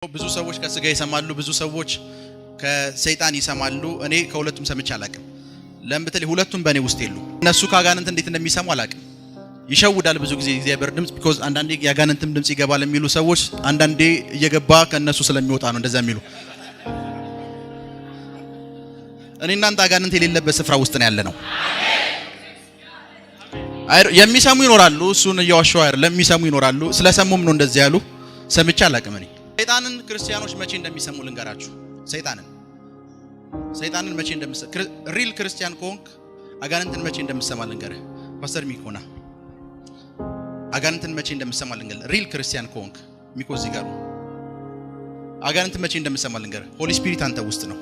ብዙ ሰዎች ከስጋ ይሰማሉ ብዙ ሰዎች ከሰይጣን ይሰማሉ እኔ ከሁለቱም ሰምቼ አላቅም ለምን በተለይ ሁለቱም በእኔ ውስጥ የሉ እነሱ ካጋንንት እንዴት እንደሚሰሙ አላቅም ይሸውዳል ብዙ ጊዜ እግዚአብሔር ድምጽ because አንዳንዴ ያጋንንትም ድምጽ ይገባል የሚሉ ሰዎች አንዳንዴ እየገባ ከነሱ ስለሚወጣ ነው እንደዛ የሚሉ እኔ እናንተ አጋንንት የሌለበት ስፍራ ውስጥ ነው ያለነው የሚሰሙ ይኖራሉ እሱን እያዋሻው አይደለም የሚሰሙ ይኖራሉ ስለሰሙም ነው እንደዚህ ያሉ ሰምቼ አላቅም እኔ ሰይጣንን ክርስቲያኖች መቼ እንደሚሰሙ ልንገራችሁ ሰይጣንን መቼ እንደሚሰሙ ሪል ክርስቲያን ኮንክ አጋንንትን መቼ እንደሚሰማ ልንገርህ ፓስተር ሚኮና አጋንንትን መቼ እንደሚሰማ ልንገርህ ሪል ክርስቲያን ኮንክ ሚኮ እዚህ ጋር አጋንንትን መቼ እንደሚሰማ ልንገርህ ሆሊ ስፒሪት አንተ ውስጥ ነው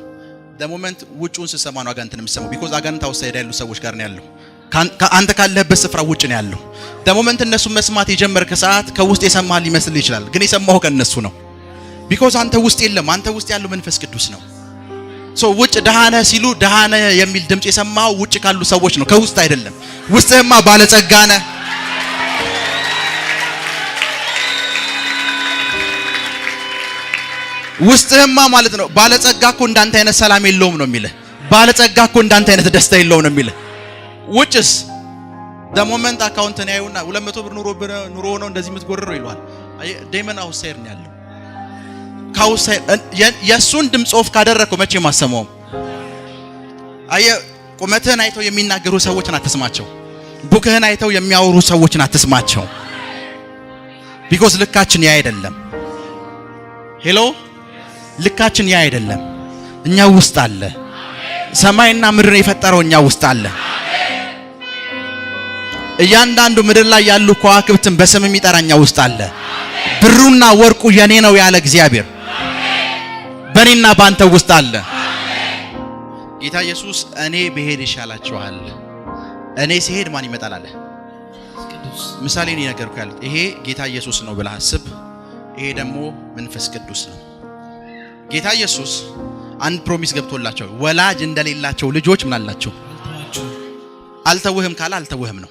the moment ውጪውን ሲሰማ ነው አጋንንትን የሚሰማው because አጋንንት አውሳይድ ያሉ ሰዎች ጋር ነው ያለው አንተ ካለህበት ስፍራ ውጪ ነው ያለው the moment እነሱ መስማት የጀመርክ ሰዓት ከውስጥ የሰማህ ሊመስል ይችላል ግን የሰማው ከነሱ ነው because አንተ ውስጥ የለም አንተ ውስጥ ያለው መንፈስ ቅዱስ ነው so ውጭ ደሃነ ሲሉ ደሃነ የሚል ድምጽ የሰማው ውጭ ካሉ ሰዎች ነው ከውስጥ አይደለም ውስጥህማ ባለጸጋ ነህ ውስጥህማ ማለት ነው ባለጸጋ እኮ እንዳንተ አይነት ሰላም የለውም ነው የሚልህ ባለጸጋ እኮ እንዳንተ አይነት ደስታ የለውም ነው የሚልህ ውጭስ the moment account ነው ያዩና 200 ብር ኑሮ ነው እንደዚህ የምትጎርረው ይሏል ዴመን አውሳይድ ነው ያለው ካውሳይድ የሱን ድምጽ ኦፍ ካደረከው መቼ ማሰማው ቁመትህን አይተው የሚናገሩ ሰዎችን አትስማቸው ቡክህን አይተው የሚያወሩ ሰዎችን አትስማቸው because ልካችን ያ አይደለም ሄሎ ልካችን ያ አይደለም እኛ ውስጥ አለ ሰማይና ምድር የፈጠረው እኛ ውስጥ አለ እያንዳንዱ ምድር ላይ ያሉ ከዋክብትን በስም የሚጠራኛ ውስጥ አለ ብሩና ወርቁ የኔ ነው ያለ እግዚአብሔር በኔና ባንተ ውስጥ አለ ጌታ ኢየሱስ እኔ በሄድ ይሻላችኋል እኔ ሲሄድ ማን ይመጣል አለ ቅዱስ ምሳሌ ነው ነገርኩ ያለ ይሄ ጌታ ኢየሱስ ነው ብለህ አስብ ይሄ ደግሞ መንፈስ ቅዱስ ነው ጌታ ኢየሱስ አንድ ፕሮሚስ ገብቶላቸው ወላጅ እንደሌላቸው ልጆች ምን አላቸው አልተውህም ካለ አልተውህም ነው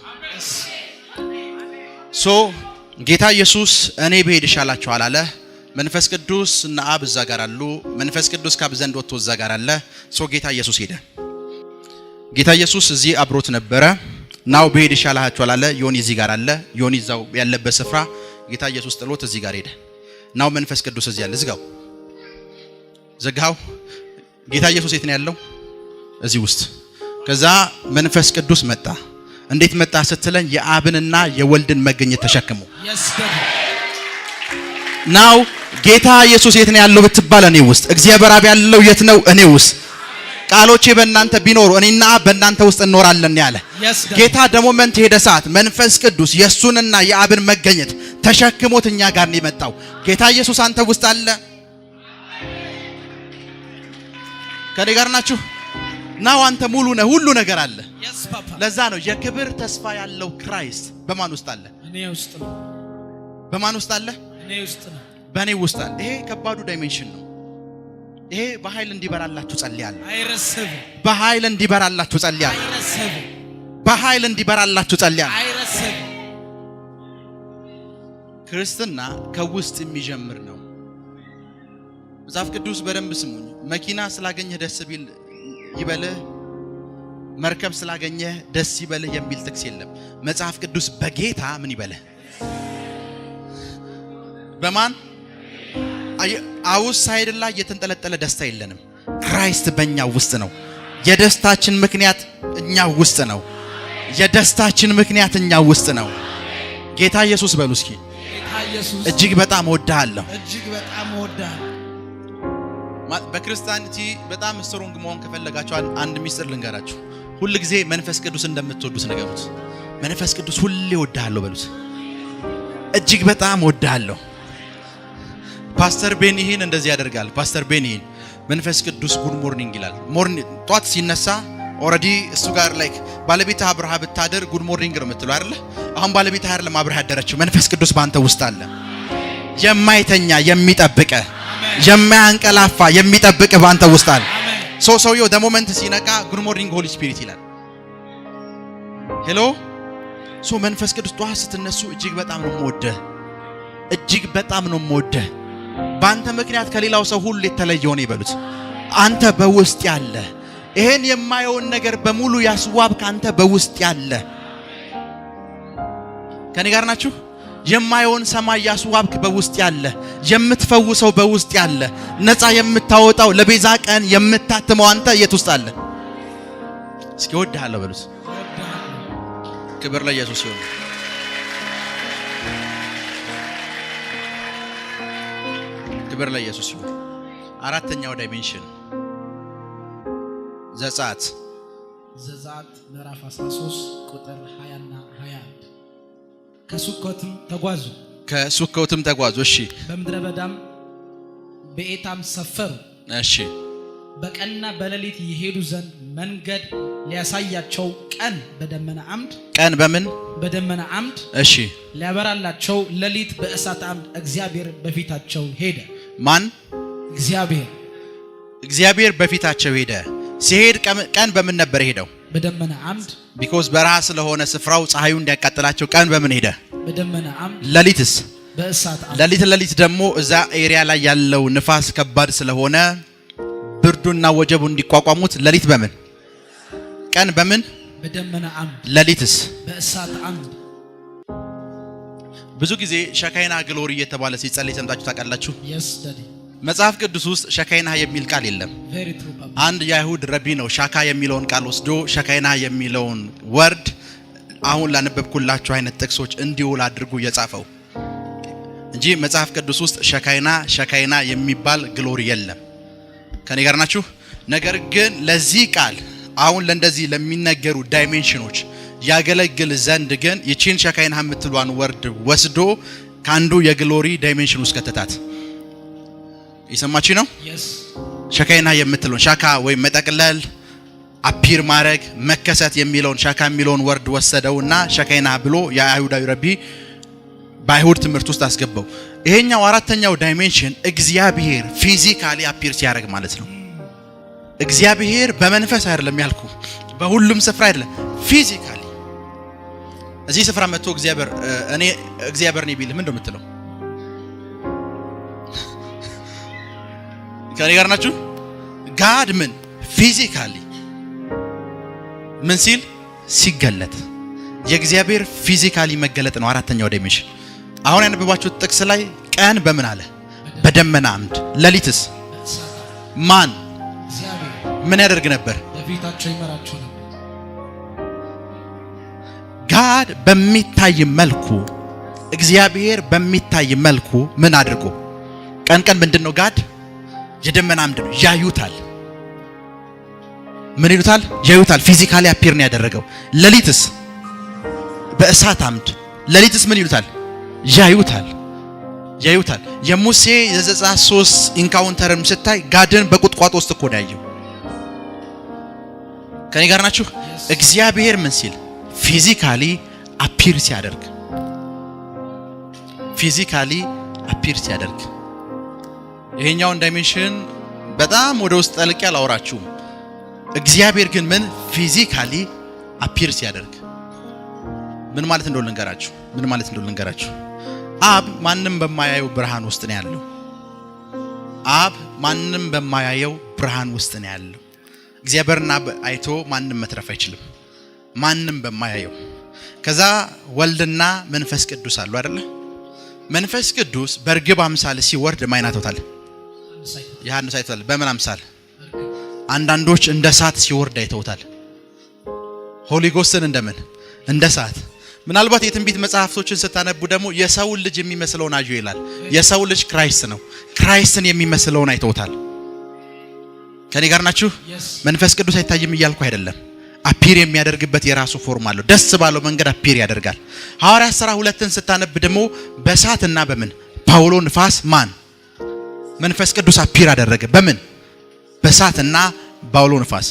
ሶ ጌታ ኢየሱስ እኔ በሄድ ይሻላችኋል አለ መንፈስ ቅዱስ እና አብ እዛ ጋር አሉ መንፈስ ቅዱስ ካብ ዘንድ ወጥቶ እዛ ጋር አለ ሶ ጌታ ኢየሱስ ሄደ ጌታ ኢየሱስ እዚህ አብሮት ነበረ ናው በሄድ ይሻላችኋል አለ ዮኒ እዚህ ጋር አለ ዮኒ እዛው ያለበት ስፍራ ጌታ ኢየሱስ ጥሎት እዚህ ጋር ሄደ ናው መንፈስ ቅዱስ እዚህ ያለ ዘጋው ጌታ ኢየሱስ የት ነው ያለው እዚህ ውስጥ ከዛ መንፈስ ቅዱስ መጣ እንዴት መጣ ስትለኝ የአብንና የወልድን መገኘት ተሸክሞ ናው ጌታ ኢየሱስ የት ነው ያለው ብትባል እኔ ውስጥ እግዚአብሔር አብ ያለው የት ነው እኔ ውስጥ ቃሎቼ በእናንተ ቢኖሩ እኔና አብ በእናንተ ውስጥ እንኖራለን ያለ ጌታ ደግሞ መንት ሄደ ሰዓት መንፈስ ቅዱስ የሱንና የአብን መገኘት ተሸክሞት እኛ ጋር ነው የመጣው ጌታ ኢየሱስ አንተ ውስጥ አለ ከኔ ጋር ናችሁ ናው አንተ ሙሉ ነህ ሁሉ ነገር አለ ለዛ ነው የክብር ተስፋ ያለው ክራይስት በማን ውስጥ አለ እኔ ውስጥ ነው በማን ውስጥ አለ እኔ ውስጥ ነው በእኔ ውስጥ አለ ይሄ ከባዱ ዳይሜንሽን ነው ይሄ በኃይል እንዲበራላችሁ ጸልያለሁ አይረስብ በኃይል እንዲበራላችሁ ጸልያለሁ አይረስብ በኃይል እንዲበራላችሁ ጸልያለሁ አይረስብ ክርስትና ከውስጥ የሚጀምር ነው መጽሐፍ ቅዱስ በደንብ ስሙኝ መኪና ስላገኘህ ደስ ቢል ይበልህ መርከብ ስላገኘህ ደስ ይበልህ የሚል ጥቅስ የለም መጽሐፍ ቅዱስ በጌታ ምን ይበልህ በማን አውትሳይድ ላይ የተንጠለጠለ ደስታ የለንም ክራይስት በእኛ ውስጥ ነው የደስታችን ምክንያት እኛ ውስጥ ነው የደስታችን ምክንያት እኛ ውስጥ ነው ጌታ ኢየሱስ በሉ እስኪ ጌታ ኢየሱስ እጅግ በጣም እወድሃለሁ በክርስቲያኒቲ በጣም ስትሮንግ መሆን ከፈለጋችሁ አንድ ሚስጥር ልንገራችሁ ሁሉ ጊዜ መንፈስ ቅዱስ እንደምትወዱት ነገሩት መንፈስ ቅዱስ ሁሌ እወድሃለሁ በሉት እጅግ በጣም እወድሃለሁ ፓስተር ቤኒሂን እንደዚህ ያደርጋል ፓስተር ቤኒሂን መንፈስ ቅዱስ ጉድ ሞርኒንግ ይላል ሞርኒንግ ጧት ሲነሳ ኦሬዲ እሱ ጋር ላይክ ባለቤት አብርሃ ብታደር ጉድ ሞርኒንግ ነው የምትለው አይደል አሁን ባለቤት አይደለም አብርሃ ያደረችው መንፈስ ቅዱስ ባንተ ውስጥ አለ የማይተኛ የሚጠብቀ የማያንቀላፋ የሚጠብቅ ባንተ ውስጥ አለ ሰውየው the moment ሲነቃ good morning holy spirit ይላል ሄሎ መንፈስ ቅዱስ ጧት ስትነሱ እጅግ በጣም ነው የምወደህ ባንተ ምክንያት ከሌላው ሰው ሁሉ የተለየ ሆነ ይበሉት። አንተ በውስጥ ያለ ይሄን የማየውን ነገር በሙሉ ያስዋብክ አንተ በውስጥ ያለ ከኔ ጋር ናችሁ? የማየውን ሰማይ ያስዋብክ በውስጥ ያለ የምትፈውሰው በውስጥ ያለ ነፃ የምታወጣው ለቤዛ ቀን የምታትመው አንተ የት ውስጥ አለ? እስኪ ወድሃለሁ በሉት። ክብር ለኢየሱስ ይሁን። ክብር ለኢየሱስ ይሁን። አራተኛው ዳይሜንሽን ዘጸአት ምዕራፍ 13 ቁጥር 20 እና 21 ከሱኮትም ተጓዙ። እሺ። በምድረ በዳም በኤታም ሰፈሩ። እሺ። በቀንና በሌሊት ይሄዱ ዘንድ መንገድ ሊያሳያቸው ቀን በደመና አምድ በደመና አምድ እሺ ሊያበራላቸው ሌሊት በእሳት አምድ እግዚአብሔር በፊታቸው ሄደ። ማን? እግዚአብሔር በፊታቸው ሄደ። ሲሄድ ቀን በምን ነበር ሄደው? በደመና አምድ። ቢኮዝ በረሃ ስለሆነ ስፍራው ፀሐዩ እንዲያቃጥላቸው ቀን በምን ሄደ? በደመና አምድ። ሌሊትስ? በእሳት አምድ። ሌሊት ደግሞ እዛ ኤሪያ ላይ ያለው ንፋስ ከባድ ስለሆነ ብርዱና ወጀቡ እንዲቋቋሙት ሌሊት በምን? ቀን በምን? በደመና አምድ። ሌሊትስ? በእሳት አምድ። ብዙ ጊዜ ሸካይና ግሎሪ እየተባለ ሲጸልይ ሰምታችሁ ታውቃላችሁ? yes daddy። መጽሐፍ ቅዱስ ውስጥ ሸካይና የሚል ቃል የለም። አንድ የአይሁድ ረቢ ነው ሻካ የሚለውን ቃል ወስዶ ሸካይና የሚለውን ወርድ አሁን ላነበብኩላችሁ አይነት ጥቅሶች እንዲውል አድርጉ የጻፈው እንጂ መጽሐፍ ቅዱስ ውስጥ ሸካይና የሚባል ግሎሪ የለም። ከኔ ጋር ናችሁ? ነገር ግን ለዚህ ቃል አሁን ለእንደዚህ ለሚነገሩ ዳይሜንሽኖች ያገለግል ዘንድ ግን ይቺን ሸካይና የምትሏን ወርድ ወስዶ ካንዱ የግሎሪ ዳይሜንሽን ውስጥ ከተታት። ይሰማችሁ ነው? yes። ሸካይና የምትለውን ሻካ ወይ መጠቅለል አፒር ማድረግ መከሰት የሚለውን ሻካ የሚለውን ወርድ ወሰደውና ሸካይና ብሎ የአይሁዳዊ ረቢ በአይሁድ ትምህርት ውስጥ አስገባው። ይሄኛው አራተኛው ዳይሜንሽን እግዚአብሔር ፊዚካሊ አፒር ሲያደርግ ማለት ነው። እግዚአብሔር በመንፈስ አይደለም ያልኩ፣ በሁሉም ስፍራ አይደለም፣ ፊዚካሊ እዚህ ስፍራ መጥቶ እኔ እግዚአብሔር ነኝ ቢል ምን እንደምትለው? ከኔ ጋር ናችሁ? ጋድ ምን ፊዚካሊ ምን ሲል ሲገለጥ የእግዚአብሔር ፊዚካሊ መገለጥ ነው አራተኛው ዳይሜንሽን። አሁን ያነበባችሁት ጥቅስ ላይ ቀን በምን አለ? በደመና አምድ። ሌሊትስ ማን ምን ያደርግ ነበር? በፊታቸው ይመራቸው ነበር። ጋድ በሚታይ መልኩ እግዚአብሔር በሚታይ መልኩ ምን አድርጎ ቀን ምንድነው? ጋድ የደመና አምድ ነው። ያዩታል። ምን ይሉታል? ያዩታል። ፊዚካሊ አፒር ነው ያደረገው። ሌሊትስ በእሳት አምድ። ሌሊትስ ምን ይሉታል? ያዩታል። የሙሴ የዘጸአት 3 ኢንካውንተርም ስታይ ጋድን በቁጥቋጦ ውስጥ እኮ ነው ያየው። ከኔ ጋር ናችሁ? እግዚአብሔር ምን ሲል ፊዚካሊ አፒር ሲያደርግ ይሄኛውን ዳይሜንሽን በጣም ወደ ውስጥ ጠልቄ አላወራችሁም። እግዚአብሔር ግን ምን ፊዚካሊ አፒር ሲያደርግ ምን ማለት እንደሆነ ልንገራችሁ። አብ ማንንም በማያየው ብርሃን ውስጥ ነው ያለው። እግዚአብሔርና አይቶ ማንም መትረፍ አይችልም። ማንም በማያየው። ከዛ ወልድና መንፈስ ቅዱስ አሉ አይደለ? መንፈስ ቅዱስ በርግብ አምሳል ሲወርድ ማይናቶታል ዮሐንስ አይቶታል። በምን አምሳል? አንዳንዶች እንደ እሳት ሲወርድ አይተውታል። ሆሊ ጎስትን እንደምን? እንደ እሳት። ምናልባት የትንቢት መጽሐፍቶችን ስታነቡ ደግሞ የሰው ልጅ የሚመስለውን አዩ ይላል። የሰው ልጅ ክራይስት ነው። ክራይስትን የሚመስለውን አይተውታል። ከኔ ጋር ናችሁ? መንፈስ ቅዱስ አይታይም እያልኩ አይደለም። አፒር የሚያደርግበት የራሱ ፎርም አለው። ደስ ባለው መንገድ አፒር ያደርጋል። ሐዋርያት ሥራ 2ን ስታነብ ደግሞ በእሳትና በምን ጳውሎ ንፋስ ማን መንፈስ ቅዱስ አፒር አደረገ። በምን? በእሳትና ጳውሎ ንፋስ።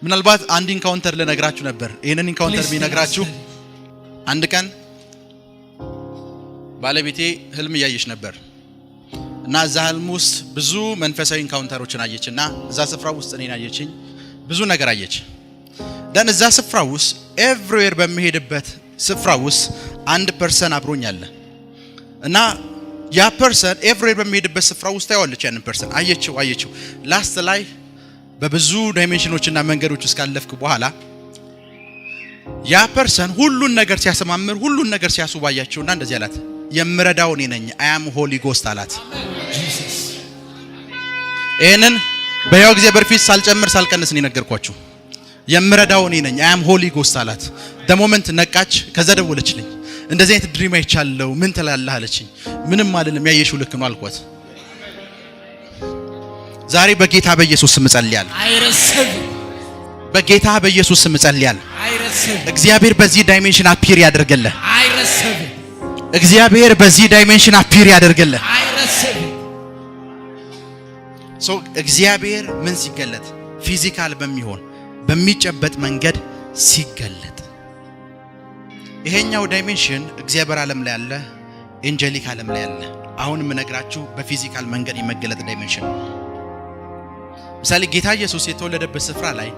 ምናልባት አንድ ኢንካውንተር ልነግራችሁ ነበር። ይሄንን ኢንካውንተር ቢነግራችሁ አንድ ቀን ባለቤቴ ህልም እያየች ነበር እና እዛ ህልም ውስጥ ብዙ መንፈሳዊ ኢንካውንተሮችን አየችና እዛ ስፍራ ውስጥ እኔን አየችኝ። ብዙ ነገር አየች። ደን እዛ ስፍራ ውስጥ ኤቭሪዌር በሚሄድበት ስፍራ ውስጥ አንድ ፐርሰን አብሮኝ አለ እና ያ ፐርሰን ኤቭሪዌር በሚሄድበት ስፍራ ውስጥ ታያለች። ያንን ፐርሰን አየችው ላስት ላይ በብዙ ዳይሜንሽኖችና መንገዶች እስካለፍክ በኋላ ያ ፐርሰን ሁሉን ነገር ሲያሰማምር ሁሉን ነገር ሲያስውባያቸውና እንደዚህ አላት፣ የምረዳው እኔ ነኝ አይ አም ሆሊ ጎስት አላት። ይሄንን በያው እግዚአብሔር ፊት ሳልጨምር ሳልቀንስ ነው የነገርኳችሁ። የምረዳው እኔ ነኝ አይ አም ሆሊ ጎስት አላት። ደሞመንት ነቃች። ከዛ ደወለችልኝ፣ እንደዚህ አይነት ድሪም አይቻለሁ ምን ትላለህ አለችኝ። ምንም አይደለም ያየሽው ልክ ነው አልኳት። ዛሬ በጌታ በኢየሱስ ስም ጸልያለሁ። በጌታ በኢየሱስ ስም ጸልያለሁ። እግዚአብሔር በዚህ ዳይሜንሽን አፒር ያደርግልህ። እግዚአብሔር በዚህ ዳይሜንሽን አፒር ያደርግልህ። እግዚአብሔር ምን ሲገለጥ ፊዚካል በሚሆን በሚጨበጥ መንገድ ሲገለጥ፣ ይሄኛው ዳይሜንሽን እግዚአብሔር ዓለም ላይ ያለ ኤንጀሊክ ዓለም ላይ ያለ አሁን የምነግራችሁ በፊዚካል መንገድ የመገለጥ ዳይሜንሽን። ምሳሌ ጌታ ኢየሱስ የተወለደበት ስፍራ ላይ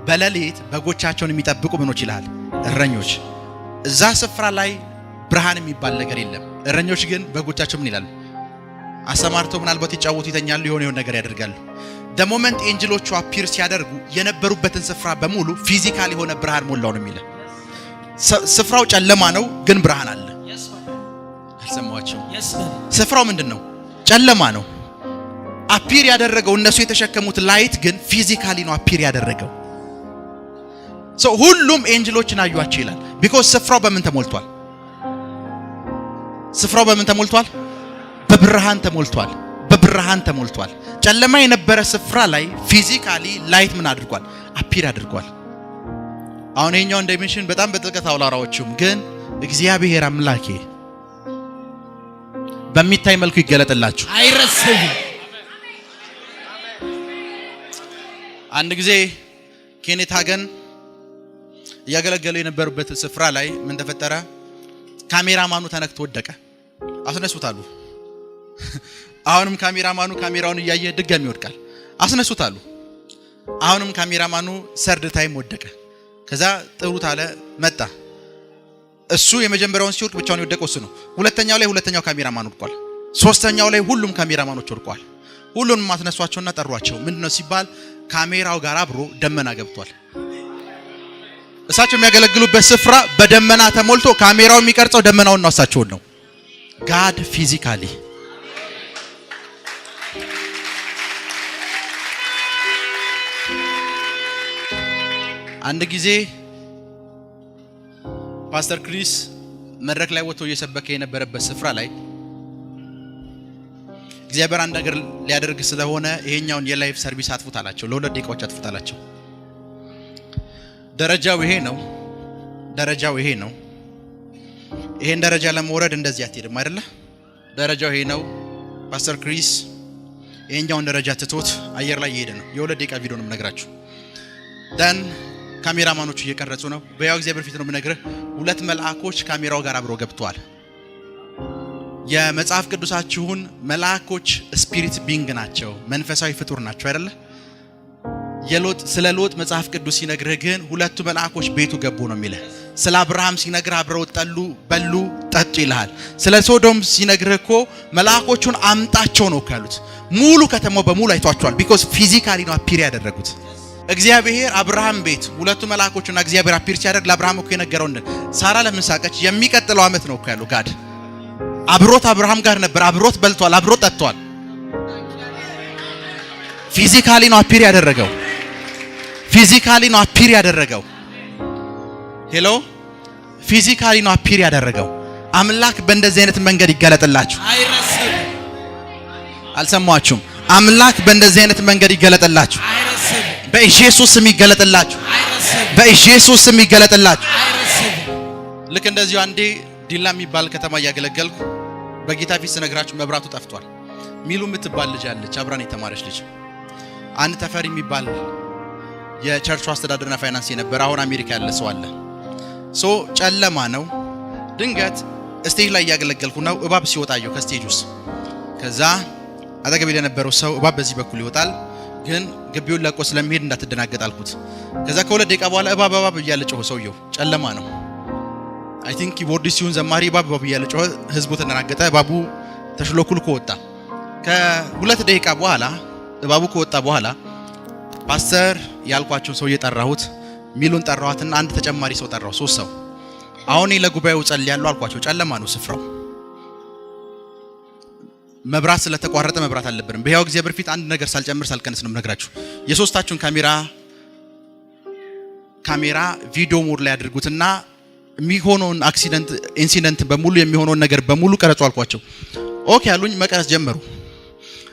በሌሊት በጎቻቸውን የሚጠብቁ ምኖች ይላል እረኞች። እዛ ስፍራ ላይ ብርሃን የሚባል ነገር የለም። እረኞች ግን በጎቻቸው ምን ይላሉ? አሰማርተው ምናልባት ይጫወቱ ይተኛሉ፣ የሆነ ነገር ያደርጋሉ። ደሞመንት ኤንጅሎቹ አፒር ሲያደርጉ የነበሩበትን ስፍራ በሙሉ ፊዚካል የሆነ ብርሃን ሞላው ነው የሚለው። ስፍራው ጨለማ ነው ግን ብርሃን አለ። አልሰማችሁ? ስፍራው ምንድነው? ጨለማ ነው። አፒር ያደረገው እነሱ የተሸከሙት ላይት ግን ፊዚካሊ ነው አፒር ያደረገው። ሁሉም ኤንጅሎችን አዩአቸው ይላል። ቢኮዝ ስፍራው በምን ተሞልቷል? ስፍራው በምን ተሞልቷል? በብርሃን ተሞልቷል። በብርሃን ተሞልቷል። ጨለማ የነበረ ስፍራ ላይ ፊዚካሊ ላይት ምን አድርጓል? አፒር አድርጓል። አሁን ይሄኛው ዳይሜንሽን በጣም በጥልቀት አውላራዎችም ግን እግዚአብሔር አምላኬ በሚታይ መልኩ ይገለጥላችሁ። አይረሰኝ። አንድ ጊዜ ኬኔት ሃገን ያገለገሉ የነበሩበት ስፍራ ላይ ምን ተፈጠረ? ካሜራማኑ ተነክቶ ወደቀ። አስነሱታሉ። አሁንም ካሜራማኑ ካሜራውን እያየ ድጋሚ ይወድቃል። አስነሱታሉ። አሁንም ካሜራማኑ ሰርድ ታይም ወደቀ። ከዛ ጥሩት አለ መጣ። እሱ የመጀመሪያውን ሲወድቅ ብቻውን የወደቀው እሱ ነው። ሁለተኛው ላይ ሁለተኛው ካሜራማን ወድቋል። ሶስተኛው ላይ ሁሉም ካሜራማኖች ወድቋል። ሁሉንም አስነሷቸውና ጠሯቸው። ምንድነው ሲባል ካሜራው ጋር አብሮ ደመና ገብቷል። እሳቸው የሚያገለግሉበት ስፍራ በደመና ተሞልቶ ካሜራው የሚቀርጸው ደመናውን ነው፣ እሳቸውን ነው። ጋድ ፊዚካሊ አንድ ጊዜ ፓስተር ክሪስ መድረክ ላይ ወጥቶ እየሰበከ የነበረበት ስፍራ ላይ እግዚአብሔር አንድ ነገር ሊያደርግ ስለሆነ ይሄኛውን የላይቭ ሰርቪስ አጥፉታላቸው፣ ለሁለት ደቂቃዎች አጥፉታላቸው። ደረጃው ይሄ ነው። ደረጃው ይሄ ነው። ይሄን ደረጃ ለመውረድ እንደዚህ አትሄድም አይደለ? ደረጃው ይሄ ነው። ፓስተር ክሪስ ይሄኛውን ደረጃ ትቶት አየር ላይ እየሄደ ነው። የሁለት ደቂቃ ቪዲዮ ነው የምነግራችሁ። ደን ካሜራማኖቹ እየቀረጹ ነው። በያው እግዚአብሔር ፊት ነው የምነግርህ። ሁለት መልአኮች ካሜራው ጋር አብረው ገብተዋል። የመጽሐፍ ቅዱሳችሁን መልአኮች ስፒሪት ቢንግ ናቸው፣ መንፈሳዊ ፍጡር ናቸው አይደለ? ስለ ሎጥ መጽሐፍ ቅዱስ ሲነግርህ ግን ሁለቱ መልአኮች ቤቱ ገቡ ነው የሚለው። ስለ አብርሃም ሲነግርህ አብረው በሉ ጠጡ ይልሃል። ስለ ሶዶም ሲነግርህ እኮ መልአኮቹን አምጣቸው ነው ካሉት። ሙሉ ከተማው በሙሉ አይቷቸዋል። ቢኮዝ ፊዚካሊ ነው አፒር ያደረጉት። እግዚአብሔር አብርሃም ቤት ሁለቱ መልአኮችና እግዚአብሔር አፒር ሲያደርግ ለአብርሃም እኮ የነገረው ሳራ ለምን ሳቀች? የሚቀጥለው ዓመት ነው እኮ ያለው ጋድ አብሮት አብርሃም ጋር ነበር። አብሮት በልቷል፣ አብሮት ጠጥቷል። ፊዚካሊ ነው አፒር ያደረገው። ፊዚካሊ ነው አፒር ያደረገው። ሄሎ ፊዚካሊ ነው አፒር ያደረገው። አምላክ በእንደዚህ አይነት መንገድ ይገለጥላችሁ። አይረስም። አልሰማችሁም? አምላክ በእንደዚህ አይነት መንገድ ይገለጥላችሁ። አይረስም። በኢየሱስ ስም ይገለጥላችሁ። አይረስም። በኢየሱስ ስም ይገለጥላችሁ። አይረስም። ልክ እንደዚሁ አንዴ ዲላ የሚባል ከተማ እያገለገልኩ በጌታ ፊት ስነግራችሁ መብራቱ ጠፍቷል። ሚሉ የምትባል ልጅ አለች፣ አብራን የተማረች ልጅ። አንድ ተፈሪ የሚባል የቸርቹ አስተዳደርና ፋይናንስ የነበረ አሁን አሜሪካ ያለ ሰው አለ። ጨለማ ነው። ድንገት ስቴጅ ላይ እያገለገልኩ ነው። እባብ ሲወጣየው ከስቴጅ ውስጥ። ከዛ አጠገቤ የነበረው ሰው እባብ በዚህ በኩል ይወጣል፣ ግን ግቢውን ለቆ ስለሚሄድ እንዳትደናገጥ አልኩት። ከዛ ከሁለት ደቂቃ በኋላ እባብ እያለ ጮኸ። ሰውየው ጨለማ ነው። አይ ቲንክ ኪቦርድ ሲሆን ዘማሪ እባብ እያለ ጮኸ። ህዝቡ ተደናገጠ። እባቡ ተሽሎኩልኮ ወጣ። ከ2 ደቂቃ በኋላ እባቡ ከወጣ በኋላ ፓስተር ያልኳቸውን ሰው እየጠራሁት ሚሉን ጠራዋትና አንድ ተጨማሪ ሰው ጠራው። 3 ሰው። አሁን ለጉባኤው ጸልያለሁ አልኳቸው። ጨለማ ነው ስፍራው። መብራት ስለተቋረጠ መብራት አልነበረም። በሕያው እግዚአብሔር ፊት አንድ ነገር ሳልጨምር ሳልቀንስ ነው የምነግራችሁ። የሶስታችሁን ካሜራ ቪዲዮ ሞድ ላይ አድርጉትና የሚሆነውን ኢንሲደንት በሙሉ የሚሆነውን ነገር በሙሉ ቀረጹ አልኳቸው። ኦኬ አሉኝ። መቀረጽ ጀመሩ።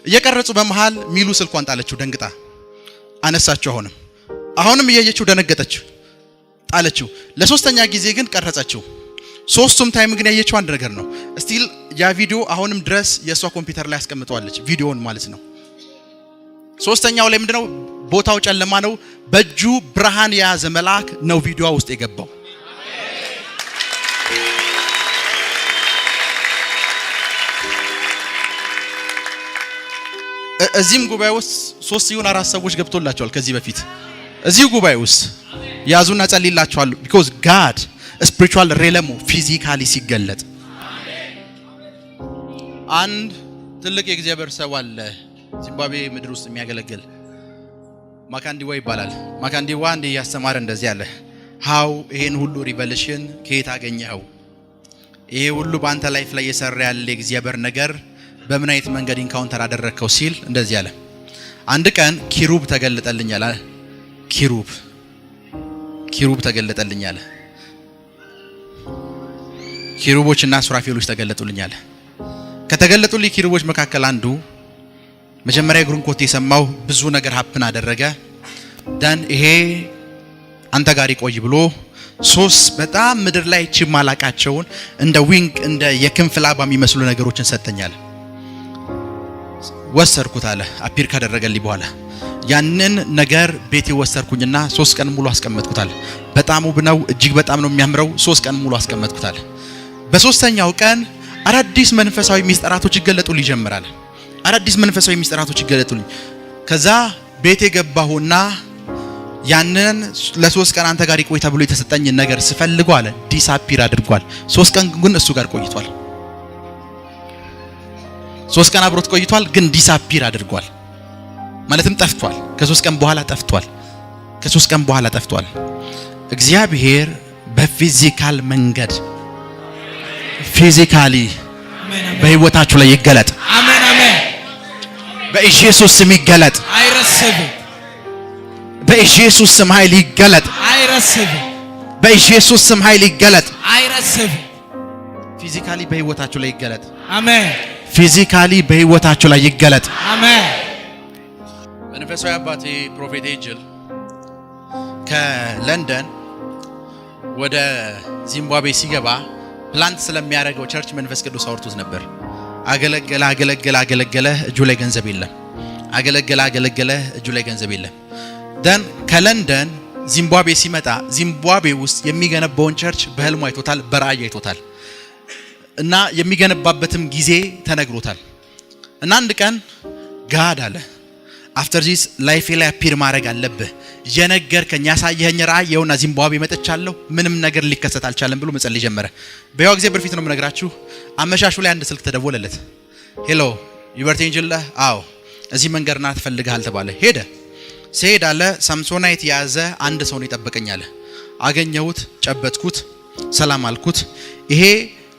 እየቀረጹ በመሃል ሚሉ ስልኳን ጣለችው። ደንግጣ አነሳችሁ። አሁንም እያየችው ደነገጠች፣ ጣለችው። ለሶስተኛ ጊዜ ግን ቀረጸችው። ሶስቱም ታይም ግን ያየችው አንድ ነገር ነው። ስቲል ያ ቪዲዮ አሁንም ድረስ የሷ ኮምፒውተር ላይ አስቀምጠዋለች፣ ቪዲዮውን ማለት ነው። ሶስተኛው ላይ ምንድነው? ቦታው ጨለማ ነው። በእጁ ብርሃን የያዘ መልአክ ነው ቪዲዮዋ ውስጥ የገባው። እዚህም ጉባኤ ውስጥ 3 ይሁን 4 ሰዎች ገብቶላቸዋል ከዚህ በፊት እዚሁ ጉባኤ ውስጥ ያዙና ጸልይላቸዋል። because God spiritual realm ፊዚካሊ ሲገለጥ አንድ ትልቅ የእግዚአብሔር ሰው አለ ዚምባብዌ ምድር ውስጥ የሚያገለግል ማካንዲዋ ይባላል። ማካንዲዋ እንደ ያስተማረ እንደዚህ አለ። how ይሄን ሁሉ ሪቨሌሽን ከየት አገኘኸው? ይሄ ሁሉ በአንተ ላይፍ ላይ የሰራ ያለ የእግዚአብሔር ነገር በምን አይነት መንገድ ኢንካውንተር አደረከው ሲል እንደዚህ አለ። አንድ ቀን ኪሩብ ተገለጠልኝ አለ። ኪሩብ ተገለጠልኝ አለ። ኪሩቦችና ሱራፌሎች ተገለጡልኝ አለ። ከተገለጡልኝ ኪሩቦች መካከል አንዱ መጀመሪያ እግሩን ኮቴ ሰማው። ብዙ ነገር ሀፕን አደረገ። ደን ይሄ አንተ ጋር ይቆይ ብሎ 3 በጣም ምድር ላይ ችማላቃቸውን እንደ ዊንግ እንደ የክንፍ ላባ የሚመስሉ ነገሮችን ሰጠኛል። ወሰርኩት አለ። አፒር ካደረገልኝ በኋላ ያንን ነገር ቤቴ ወሰርኩኝና 3 ቀን ሙሉ አስቀመጥኩታል። በጣም ውብ ነው፣ እጅግ በጣም ነው የሚያምረው። 3 ቀን ሙሉ አስቀመጥኩታል። በሶስተኛው ቀን አዳዲስ መንፈሳዊ ሚስጥራቶች ይገለጡልኝ ይጀምራል። አዳዲስ መንፈሳዊ ሚስጥራቶች ይገለጡልኝ። ከዛ ቤቴ ገባሁና ያንን ለ3 ቀን አንተ ጋር ይቆይ ተብሎ የተሰጠኝ ነገር ስፈልገው አለ ዲስአፒር አድርጓል። 3 ቀን ግን እሱ ጋር ቆይቷል። 3 ቀን አብሮት ቆይቷል፣ ግን ዲስአፒር አድርጓል። ማለትም ጠፍቷል። ከ3 ቀን በኋላ ጠፍቷል። ከ3 ቀን በኋላ ጠፍቷል። እግዚአብሔር በፊዚካል መንገድ ፊዚካሊ በህይወታችሁ ላይ ይገለጥ። አሜን አሜን። በኢየሱስ ስም ይገለጥ። አይረስብ። በኢየሱስ ስም ኃይል ይገለጥ። አይረስብ። በኢየሱስ ስም ኃይል ይገለጥ። አይረስብ። ፊዚካሊ በህይወታችሁ ላይ ይገለጥ። አሜን። ፊዚካሊ በህይወታችሁ ላይ ይገለጥ። አሜን። መንፈሳዊ አባቴ ፕሮፌት ኤንጅል ከለንደን ወደ ዚምባብዌ ሲገባ ፕላንት ስለሚያደርገው ቸርች መንፈስ ቅዱስ አውርቶት ነበር። አገለገለ እጁ ላይ ገንዘብ የለም። አገለገለ እጁ ላይ ገንዘብ የለም። ደን ከለንደን ዚምባብዌ ሲመጣ ዚምባብዌ ውስጥ የሚገነባውን ቸርች በህልሙ አይቶታል፣ በራእይ አይቶታል እና የሚገነባበትም ጊዜ ተነግሮታል። እና አንድ ቀን ጋድ አለ አፍተር ዚስ ላይፍ ላይ አፒር ማድረግ አለብህ የነገርከኝ ያሳየኸኝ ራእይ የውና ዚምባብዌ መጥቻለሁ፣ ምንም ነገር ሊከሰት አልቻለም ብሎ መጸለይ ጀመረ። በሕያው እግዚአብሔር ፊት ነው የምነግራችሁ። አመሻሹ ላይ አንድ ስልክ ተደወለለት። ሄሎ ዩበርት ኤንጅል፣ አዎ እዚህ መንገድና ትፈልግሃል ተባለ። ሄደ። ሲሄድ አለ ሳምሶናይት የያዘ አንድ ሰው ነው ይጠብቀኝ አለ። አገኘሁት፣ ጨበጥኩት፣ ሰላም አልኩት። ይሄ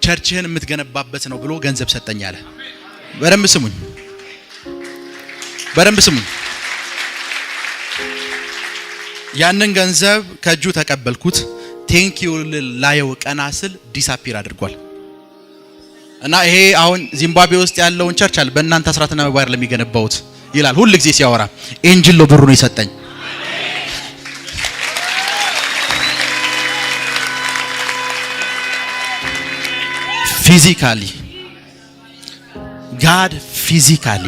ቸርችህን የምትገነባበት ነው ብሎ ገንዘብ ሰጠኝ አለ። በደንብ ስሙኝ። ያንን ገንዘብ ከእጁ ተቀበልኩት። ቴንኪዩ ላየው ቀና ስል ዲስአፒር አድርጓል። እና ይሄ አሁን ዚምባብዌ ውስጥ ያለውን ቸርች አለ በእናንተ አስራትና መባር ለሚገነባውት ይላል ሁሉ ጊዜ ሲያወራ። ኤንጅል ነው ብሩ ነው የሰጠኝ። ፊዚካሊ ጋድ ፊዚካሊ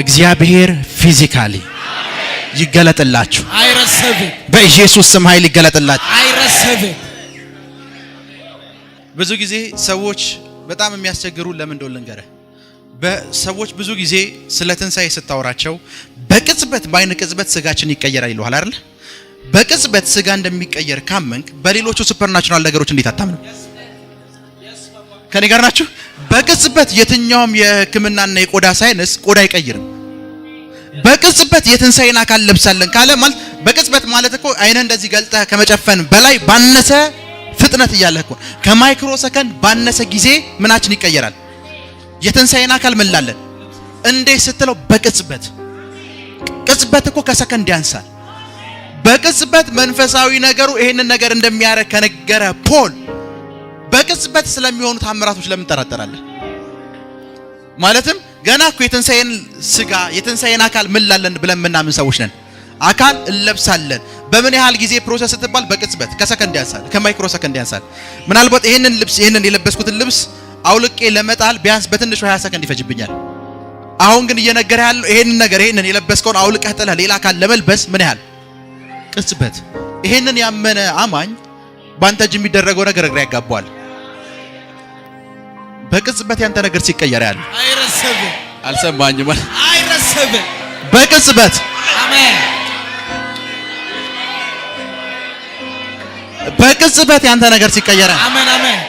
እግዚአብሔር ፊዚካሊ ይገለጥላችሁ። አይረስብ። በኢየሱስ ስም ኃይል ይገለጥላችሁ። አይረስብ። ብዙ ጊዜ ሰዎች በጣም የሚያስቸግሩ ለምን እንደሆነ ልንገርህ። በሰዎች ብዙ ጊዜ ስለ ትንሣኤ ስታወራቸው በቅጽበት በአይን ቅጽበት ስጋችን ይቀየራል ይሉሃል አይደል? በቅጽበት ስጋ እንደሚቀየር ካመንክ በሌሎቹ ሱፐርናቹራል ነገሮች እንዴት አታምንም? ከኔ ጋር ናችሁ? በቅጽበት የትኛውም የሕክምናና የቆዳ ሳይንስ ቆዳ አይቀይርም። በቅጽበት የትንሣኤን አካል ለብሳለን ካለ ማለት በቅጽበት ማለት እኮ አይነን እንደዚህ ገልጠህ ከመጨፈን በላይ ባነሰ ፍጥነት እያለህ እኮ ከማይክሮ ሰከንድ ባነሰ ጊዜ ምናችን ይቀየራል። የትንሣኤን አካል ምላለን እንዴት ስትለው በቅጽበት። ቅጽበት እኮ ከሰከንድ ያንሳል። በቅጽበት መንፈሳዊ ነገሩ ይሄንን ነገር እንደሚያረግ ከነገረ ፖል በቅጽበት ስለሚሆኑ ታምራቶች ለምን ተጠራጠራለህ? ማለትም ገና እኮ የትንሣኤን ስጋ የትንሣኤን አካል ምላለን ብለን ምናምን ሰዎች ነን። አካል እንለብሳለን። በምን ያህል ጊዜ ፕሮሰስ ስትባል በቅጽበት ከሰከንድ ያንሳል፣ ከማይክሮ ሰከንድ ያንሳል። ምናልባት ይሄንን ልብስ ይሄንን የለበስኩትን ልብስ አውልቄ ለመጣል ቢያንስ በትንሹ 20 ሰከንድ ይፈጅብኛል። አሁን ግን እየነገረ ያለው ይሄንን ነገር ይሄንን የለበስከውን አውልቀህ ጥለህ ሌላ አካል ለመልበስ ምን ያህል ቅጽበት። ይሄንን ያመነ አማኝ ባንተ እጅ የሚደረገው ነገር ግራ ያጋባዋል። በቅጽበት ያንተ ነገር ሲቀየር ያለ አይረሰብ አልሰማኝም። አይረሰብ በቅጽበት አሜን። በቅጽበት ያንተ ነገር ሲቀየር አሜን አሜን።